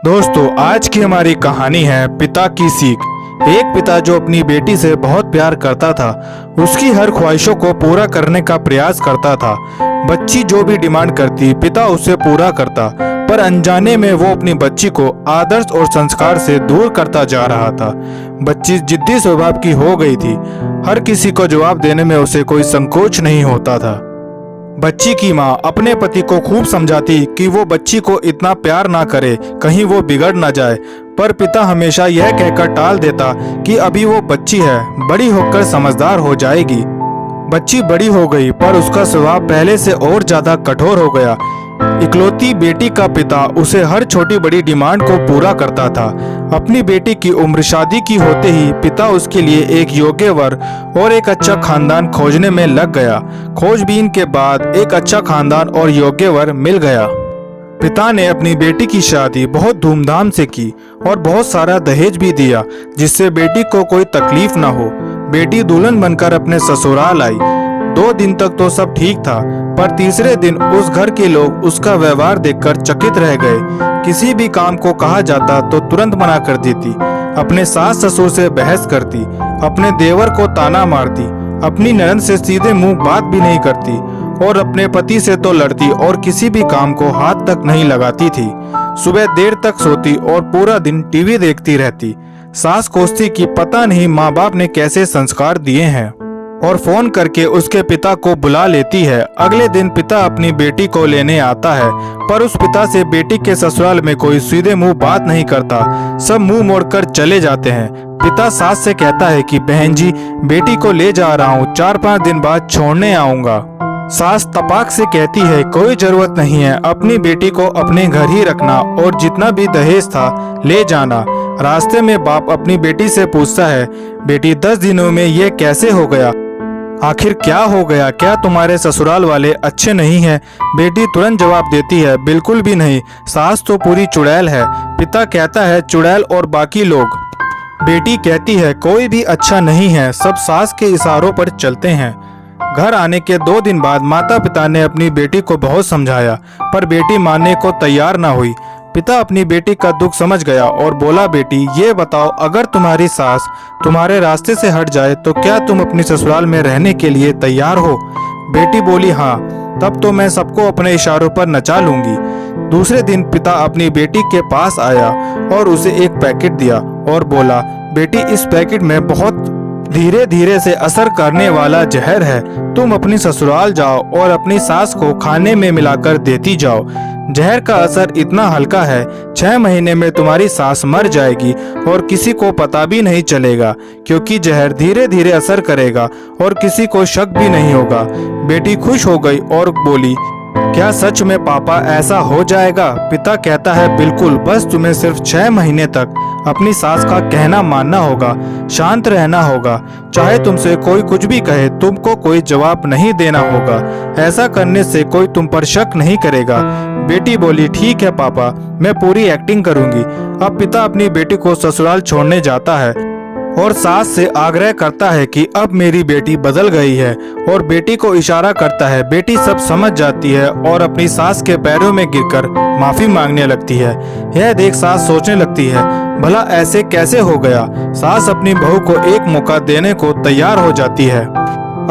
दोस्तों, आज की हमारी कहानी है पिता की सीख। एक पिता जो अपनी बेटी से बहुत प्यार करता था, उसकी हर ख्वाहिशों को पूरा करने का प्रयास करता था। बच्ची जो भी डिमांड करती, पिता उसे पूरा करता, पर अनजाने में वो अपनी बच्ची को आदर्श और संस्कार से दूर करता जा रहा था। बच्ची जिद्दी स्वभाव की हो गई थी। हर किसी को जवाब देने में उसे कोई संकोच नहीं होता था। बच्ची की माँ अपने पति को खूब समझाती कि वो बच्ची को इतना प्यार ना करे, कहीं वो बिगड़ ना जाए, पर पिता हमेशा यह कहकर टाल देता कि अभी वो बच्ची है, बड़ी होकर समझदार हो जाएगी। बच्ची बड़ी हो गई, पर उसका स्वभाव पहले से और ज्यादा कठोर हो गया। इकलौती बेटी का पिता उसे हर छोटी बड़ी डिमांड को पूरा करता था। अपनी बेटी की उम्र शादी की होते ही पिता उसके लिए एक योग्य वर और एक अच्छा खानदान खोजने में लग गया। खोजबीन के बाद एक अच्छा खानदान और योग्य वर मिल गया। पिता ने अपनी बेटी की शादी बहुत धूमधाम से की और बहुत सारा दहेज भी दिया, जिससे बेटी को कोई तकलीफ ना हो। बेटी दुल्हन बनकर अपने ससुराल आई। 2 दिन तक तो सब ठीक था, पर तीसरे दिन उस घर के लोग उसका व्यवहार देखकर चकित रह गए। किसी भी काम को कहा जाता तो तुरंत मना कर देती, अपने सास ससुर से बहस करती, अपने देवर को ताना मारती, अपनी ननद से सीधे मुंह बात भी नहीं करती और अपने पति से तो लड़ती और किसी भी काम को हाथ तक नहीं लगाती थी। सुबह देर तक सोती और पूरा दिन टीवी देखती रहती। सास कोसती कि पता नहीं माँ बाप ने कैसे संस्कार दिए हैं और फोन करके उसके पिता को बुला लेती है। अगले दिन पिता अपनी बेटी को लेने आता है, पर उस पिता से बेटी के ससुराल में कोई सीधे मुंह बात नहीं करता, सब मुंह मोड़कर चले जाते हैं। पिता सास से कहता है कि बहन जी, बेटी को ले जा रहा हूँ, 4-5 दिन बाद छोड़ने आऊंगा। सास तपाक से कहती है कोई जरूरत नहीं है, अपनी बेटी को अपने घर ही रखना और जितना भी दहेज था ले जाना। रास्ते में बाप अपनी बेटी से पूछता है, बेटी 10 दिनों में ये कैसे हो गया? आखिर क्या हो गया? क्या तुम्हारे ससुराल वाले अच्छे नहीं हैं? बेटी तुरंत जवाब देती है, बिल्कुल भी नहीं, सास तो पूरी चुड़ैल है। पिता कहता है, चुड़ैल और बाकी लोग? बेटी कहती है, कोई भी अच्छा नहीं है, सब सास के इशारों पर चलते हैं। घर आने के 2 दिन बाद माता पिता ने अपनी बेटी को बहुत समझाया, पर बेटी मानने को तैयार न हुई। पिता अपनी बेटी का दुख समझ गया और बोला, बेटी ये बताओ, अगर तुम्हारी सास तुम्हारे रास्ते से हट जाए तो क्या तुम अपनी ससुराल में रहने के लिए तैयार हो? बेटी बोली, हाँ, तब तो मैं सबको अपने इशारों पर नचा लूंगी। दूसरे दिन पिता अपनी बेटी के पास आया और उसे एक पैकेट दिया और बोला, बेटी इस पैकेट में बहुत धीरे धीरे से असर करने वाला जहर है, तुम अपनी ससुराल जाओ और अपनी सास को खाने में मिलाकर देती जाओ। जहर का असर इतना हल्का है, 6 महीने में तुम्हारी सास मर जाएगी और किसी को पता भी नहीं चलेगा, क्योंकि जहर धीरे धीरे असर करेगा और किसी को शक भी नहीं होगा। बेटी खुश हो गई और बोली, क्या सच में पापा ऐसा हो जाएगा? पिता कहता है, बिल्कुल, बस तुम्हें सिर्फ 6 महीने तक अपनी सास का कहना मानना होगा, शांत रहना होगा, चाहे तुमसे कोई कुछ भी कहे, तुमको कोई जवाब नहीं देना होगा। ऐसा करने से कोई तुम पर शक नहीं करेगा। बेटी बोली, ठीक है पापा, मैं पूरी एक्टिंग करूंगी। अब पिता अपनी बेटी को ससुराल छोड़ने जाता है और सास से आग्रह करता है कि अब मेरी बेटी बदल गई है और बेटी को इशारा करता है। बेटी सब समझ जाती है और अपनी सास के पैरों में गिरकर माफी मांगने लगती है। यह देख सास सोचने लगती है, भला ऐसे कैसे हो गया? सास अपनी बहू को एक मौका देने को तैयार हो जाती है।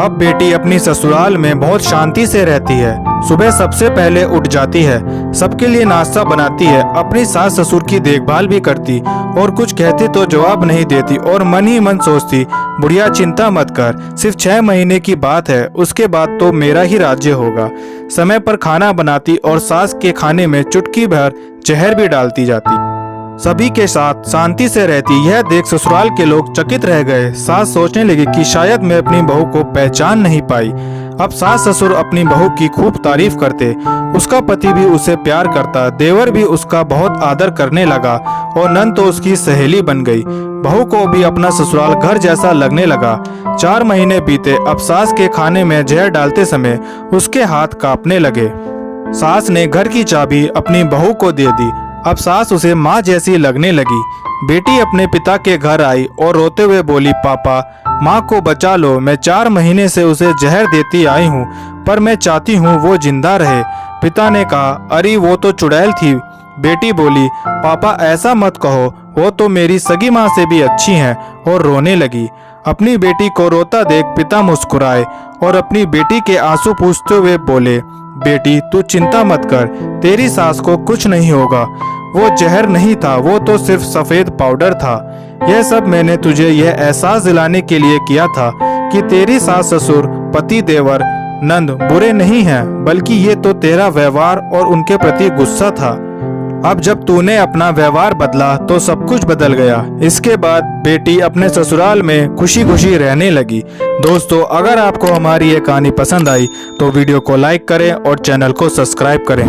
अब बेटी अपनी ससुराल में बहुत शांति से रहती है। सुबह सबसे पहले उठ जाती है, सबके लिए नाश्ता बनाती है, अपनी सास ससुर की देखभाल भी करती और कुछ कहती तो जवाब नहीं देती और मन ही मन सोचती, बुढ़िया चिंता मत कर, सिर्फ 6 महीने की बात है, उसके बाद तो मेरा ही राज्य होगा। समय पर खाना बनाती और सास के खाने में चुटकी भर जहर भी डालती जाती। सभी के साथ शांति से रहती। यह देख ससुराल के लोग चकित रह गए। सास सोचने लगी कि शायद मैं अपनी बहू को पहचान नहीं पाई। अब सास ससुर अपनी बहू की खूब तारीफ करते, उसका पति भी उसे प्यार करता, देवर भी उसका बहुत आदर करने लगा और नंद तो उसकी सहेली बन गई। बहू को भी अपना ससुराल घर जैसा लगने लगा। 4 महीने बीते। अब सास के खाने में जहर डालते समय उसके हाथ कांपने लगे। सास ने घर की चाबी अपनी बहू को दे दी। अब सास उसे माँ जैसी लगने लगी। बेटी अपने पिता के घर आई और रोते हुए बोली, पापा माँ को बचा लो, मैं 4 महीने से उसे जहर देती आई हूँ, पर मैं चाहती हूँ वो जिंदा रहे। पिता ने कहा, अरे वो तो चुड़ैल थी, बेटी बोली, पापा ऐसा मत कहो, वो तो मेरी सगी माँ से भी अच्छी हैं, और रोने लगी। अपनी बेटी को रोता देख पिता मुस्कुराए और अपनी बेटी के आंसू पूछते हुए बोले, बेटी तू चिंता मत कर, तेरी सास को कुछ नहीं होगा। वो जहर नहीं था, वो तो सिर्फ सफेद पाउडर था। यह सब मैंने तुझे यह एहसास दिलाने के लिए किया था कि तेरी सास ससुर, पति, देवर, नंद बुरे नहीं हैं, बल्कि ये तो तेरा व्यवहार और उनके प्रति गुस्सा था। अब जब तूने अपना व्यवहार बदला तो सब कुछ बदल गया। इसके बाद बेटी अपने ससुराल में खुशी खुशी रहने लगी। दोस्तों, अगर आपको हमारी ये कहानी पसंद आई तो वीडियो को लाइक करें और चैनल को सब्सक्राइब करें।